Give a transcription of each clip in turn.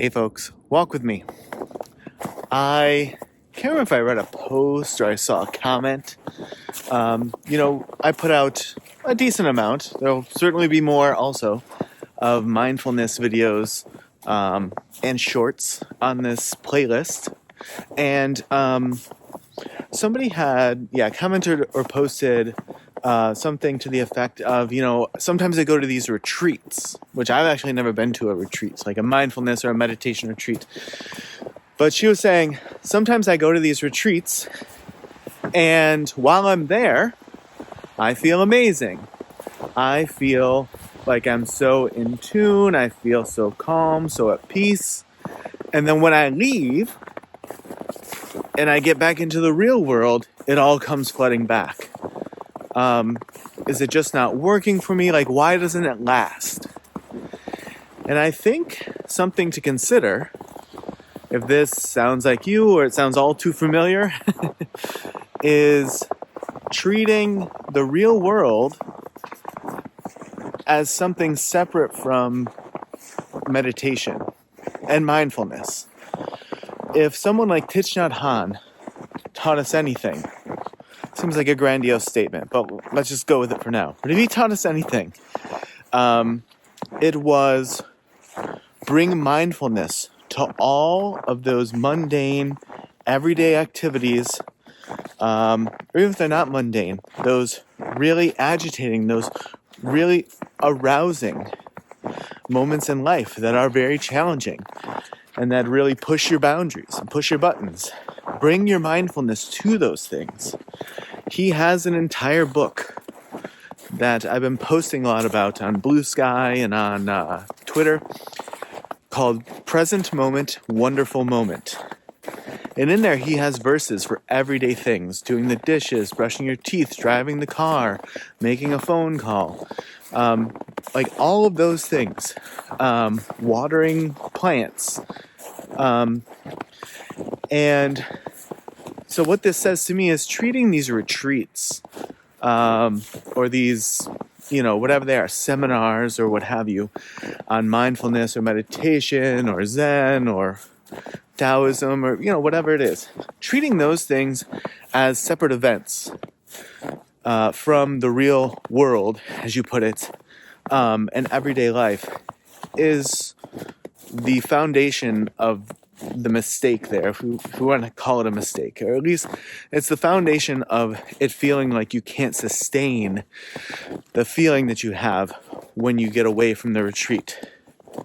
Hey folks, walk with me. I can't remember if I read a post or I saw a comment. I put out a decent amount. There'll certainly be more also of mindfulness videos and shorts on this playlist. And somebody had, commented or posted something to the effect of, sometimes I go to these retreats, which I've actually never been to a retreat, like a mindfulness or a meditation retreat. But she was saying, sometimes I go to these retreats, and while I'm there, I feel amazing. I feel like I'm so in tune. I feel so calm, so at peace. And then when I leave and I get back into the real world, it all comes flooding back. Is it just not working for me? Like, why doesn't it last? And I think something to consider, if this sounds like you or it sounds all too familiar, is treating the real world as something separate from meditation and mindfulness. If someone like Thich Nhat Hanh taught us anything, seems like a grandiose statement, but let's just go with it for now. But if he taught us anything, it was bring mindfulness to all of those mundane, everyday activities, or even if they're not mundane, those really agitating, those really arousing moments in life that are very challenging and that really push your boundaries and push your buttons. Bring your mindfulness to those things. He has an entire book that I've been posting a lot about on Blue Sky and on Twitter called Present Moment, Wonderful Moment. And in there he has verses for everyday things, doing the dishes, brushing your teeth, driving the car, making a phone call, like all of those things, watering plants. And so what this says to me is treating these retreats or these, whatever they are, seminars or what have you, on mindfulness or meditation or Zen or Taoism or, whatever it is. Treating those things as separate events from the real world, as you put it, and everyday life is the foundation of the mistake there, if we want to call it a mistake, or at least it's the foundation of it feeling like you can't sustain the feeling that you have when you get away from the retreat.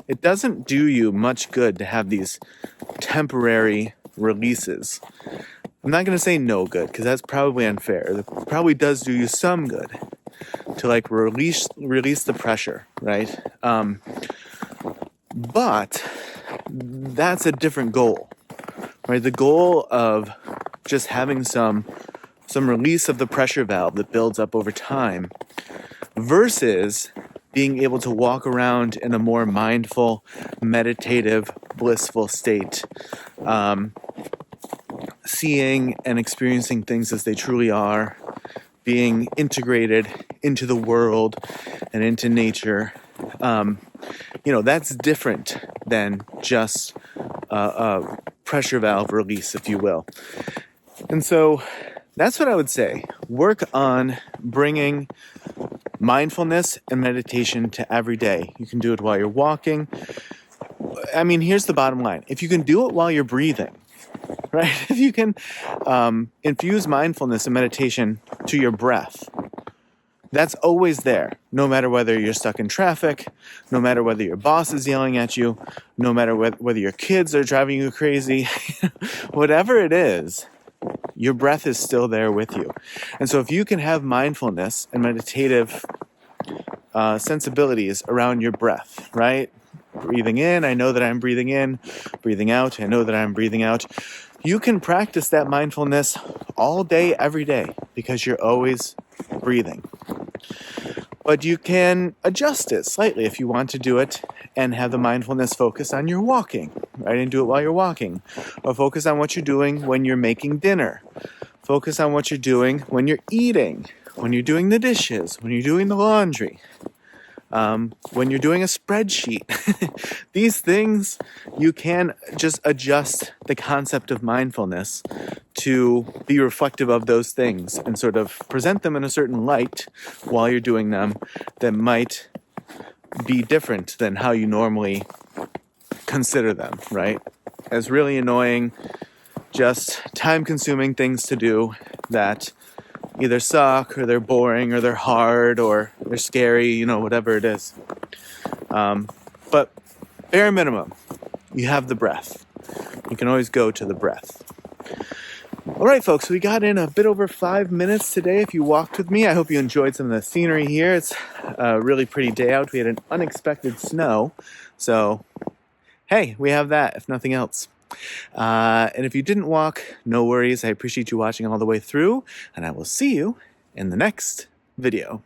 It doesn't do you much good to have these temporary releases. I'm not going to say no good, because that's probably unfair. It probably does do you some good to release the pressure, right? But that's a different goal, right? The goal of just having some release of the pressure valve that builds up over time versus being able to walk around in a more mindful, meditative, blissful state, seeing and experiencing things as they truly are, being integrated into the world and into nature. That's different than just a pressure valve release, if you will. And so that's what I would say. Work on bringing mindfulness and meditation to every day. You can do it while you're walking. I mean, here's the bottom line. If you can do it while you're breathing, right? If you can infuse mindfulness and meditation to your breath, that's always there, no matter whether you're stuck in traffic, no matter whether your boss is yelling at you, no matter whether your kids are driving you crazy, whatever it is, your breath is still there with you. And so if you can have mindfulness and meditative sensibilities around your breath, right? Breathing in, I know that I'm breathing in. Breathing out, I know that I'm breathing out. You can practice that mindfulness all day, every day, because you're always breathing. But you can adjust it slightly if you want to do it and have the mindfulness focus on your walking, right? And do it while you're walking. Or focus on what you're doing when you're making dinner. Focus on what you're doing when you're eating, when you're doing the dishes, when you're doing the laundry. when you're doing a spreadsheet. These things, you can just adjust the concept of mindfulness to be reflective of those things and sort of present them in a certain light while you're doing them that might be different than how you normally consider them, right? As really annoying, just time-consuming things to do that either suck or they're boring or they're hard or they're scary, whatever it is. But bare minimum, you have the breath. You can always go to the breath. All right, folks, we got in a bit over 5 minutes today. If you walked with me, I hope you enjoyed some of the scenery here. It's a really pretty day out. We had an unexpected snow. So, hey, we have that, if nothing else. And if you didn't walk, no worries. I appreciate you watching all the way through, and I will see you in the next video.